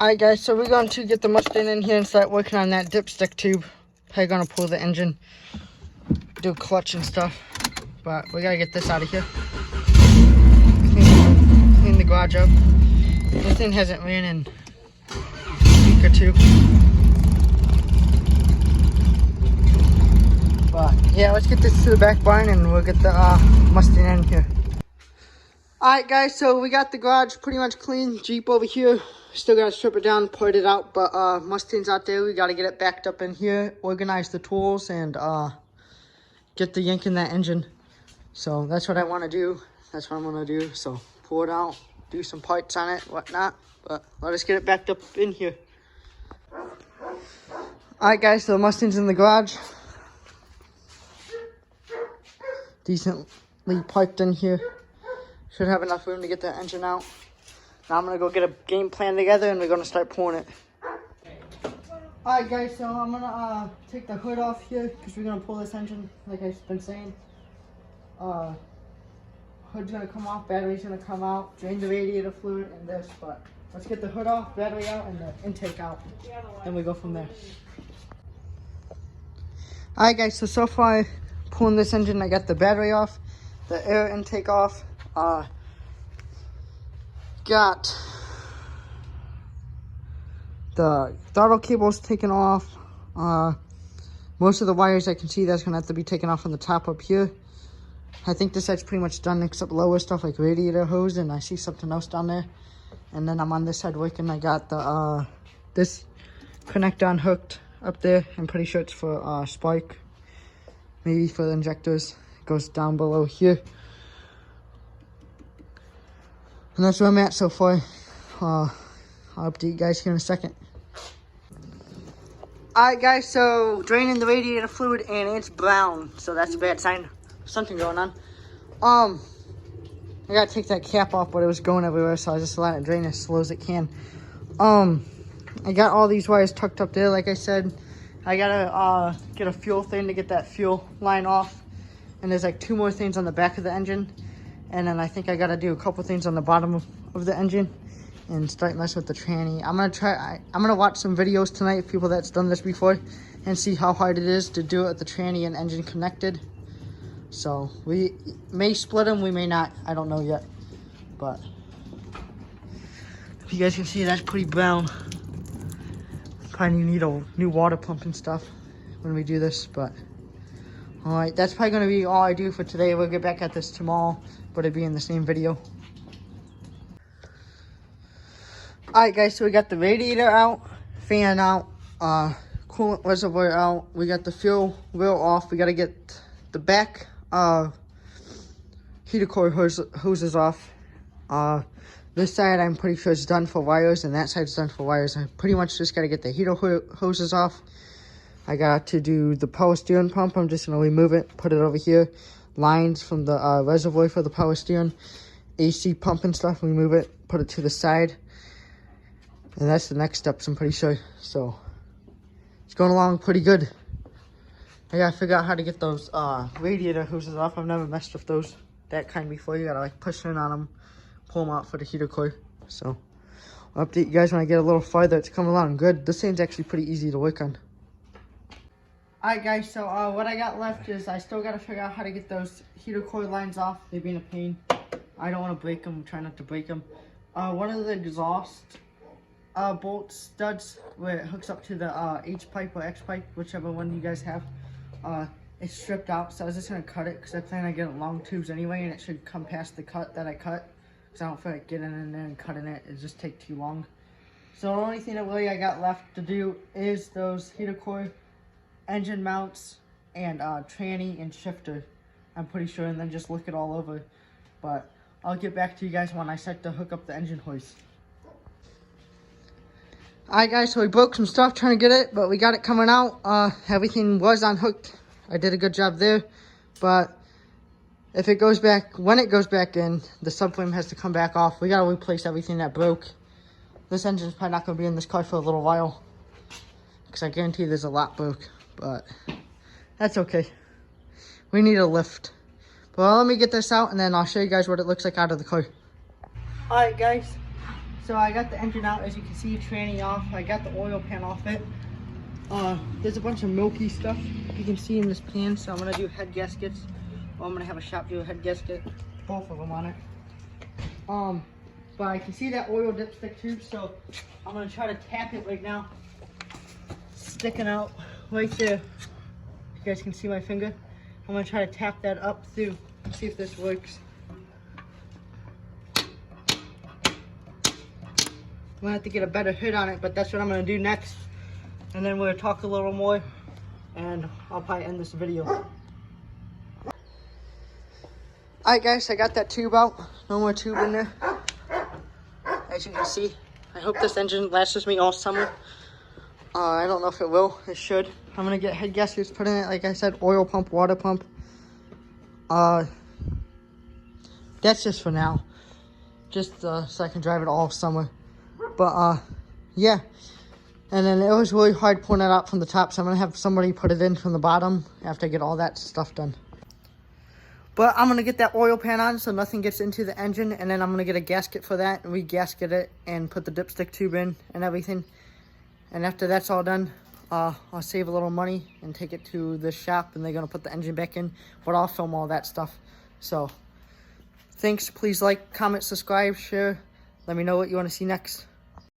Alright guys, so we're going to get the Mustang in here and start working on that dipstick tube. Probably gonna pull the engine, do clutch and stuff. But we gotta get this out of here. Clean the garage up. This thing hasn't ran in a week or two. But yeah, let's get this to the back barn and we'll get the Mustang in here. Alright guys, so we got the garage pretty much clean. Jeep over here. Still gotta strip it down, point it out, but Mustang's out there. We gotta get it backed up in here, organize the tools, and get the yank in that engine. So that's what I want to do. That's what I'm gonna do. So pull it out, do some parts on it, whatnot. But let us get it backed up in here. Alright guys, so the Mustang's in the garage. Decently parked in here. Should have enough room to get the engine out. Now I'm going to go get a game plan together and we're going to start pulling it. Alright guys, so I'm going to take the hood off here because we're going to pull this engine like I've been saying. Hood's going to come off, battery's going to come out, drain the radiator fluid and this, but let's get the hood off, battery out, and the intake out. Then we go from there. Alright guys, so far pulling this engine, I got the battery off, the air intake off, got the throttle cables taken off. Most of the wires I can see that's gonna have to be taken off on the top up here. I think this side's pretty much done except lower stuff like radiator hose, and I see something else down there. And then I'm on this side working. I got the this connector unhooked up there. I'm pretty sure it's for spark, maybe for the injectors. It goes down below here. And that's where I'm at so far. I'll update you guys here in a second. Alright guys, so draining the radiator fluid and it's brown. So that's a bad sign. Something going on. I gotta take that cap off, but it was going everywhere, so I just let it drain as slow as it can. I got all these wires tucked up there, like I said. I gotta get a fuel thing to get that fuel line off. And there's like 2 more things on the back of the engine. And then I think I gotta do a couple things on the bottom of the engine and start messing with the tranny. I'm gonna watch some videos tonight of people that's done this before and see how hard it is to do it with the tranny and engine connected. So we may split them, we may not. I don't know yet. But if you guys can see, that's pretty brown. Probably need a new water pump and stuff when we do this, but alright, that's probably going to be all I do for today. We'll get back at this tomorrow, but it'll be in the same video. Alright guys, so we got the radiator out, fan out, coolant reservoir out. We got the fuel wheel off. We got to get the back heater core hoses off. This side I'm pretty sure is done for wires, and that side's done for wires. I pretty much just got to get the heater hoses off. I got to do the power steering pump. I'm just going to remove it, put it over here. Lines from the reservoir for the power steering. AC pump and stuff, remove it, put it to the side. And that's the next steps, I'm pretty sure. So, it's going along pretty good. I got to figure out how to get those radiator hoses off. I've never messed with those, that kind before. You got to like push in on them, pull them out for the heater core. So, I'll update you guys when I get a little farther. It's coming along good. This thing's actually pretty easy to work on. Alright guys, so what I got left is I still got to figure out how to get those heater core lines off. They've been a pain. I don't want to break them. I'm trying not to break them. One of the exhaust bolt studs where it hooks up to the H pipe or X pipe, whichever one you guys have, it's stripped out. So I was just going to cut it because I plan on getting long tubes anyway, and it should come past the cut that I cut. Because I don't feel like getting in there and cutting it. It just take too long. So the only thing that really I got left to do is those heater core, engine mounts, and tranny and shifter, I'm pretty sure, and then just look it all over. But I'll get back to you guys when I start to hook up the engine hoist. Alright guys, so we broke some stuff trying to get it, but we got it coming out. Everything was unhooked. I did a good job there, but if it goes back, when it goes back in, the subframe has to come back off. We gotta replace everything that broke. This engine's probably not gonna be in this car for a little while, because I guarantee there's a lot broke. But that's okay. We need a lift. But let me get this out and then I'll show you guys what it looks like out of the car. Alright guys, So I got the engine out, as you can see, tranny off. I got the oil pan off it. There's a bunch of milky stuff you can see in this pan, so I'm gonna do head gaskets. Well, I'm gonna have a shop do a head gasket, both of them on it. But I can see that oil dipstick tube, so I'm gonna try to tap it right now. Sticking out right there. You guys can see my finger. I'm gonna try to tap that up through, see if this works. I'm gonna have to get a better hit on it, but that's what I'm gonna do next. And then we'll talk a little more, and I'll probably end this video. Alright guys, I got that tube out. No more tube in there. As you can see, I hope this engine lasts me all summer. I don't know if it will. It should. I'm gonna get head gaskets put in it. Like I said, oil pump, water pump. That's just for now. Just so I can drive it all summer. But yeah. And then it was really hard pulling it out from the top, so I'm gonna have somebody put it in from the bottom after I get all that stuff done. But I'm gonna get that oil pan on so nothing gets into the engine, and then I'm gonna get a gasket for that and re-gasket it and put the dipstick tube in and everything. And after that's all done, I'll save a little money and take it to the shop, and they're gonna put the engine back in, but I'll film all that stuff. So thanks. Please like, comment, subscribe, share. Let me know what you want to see next.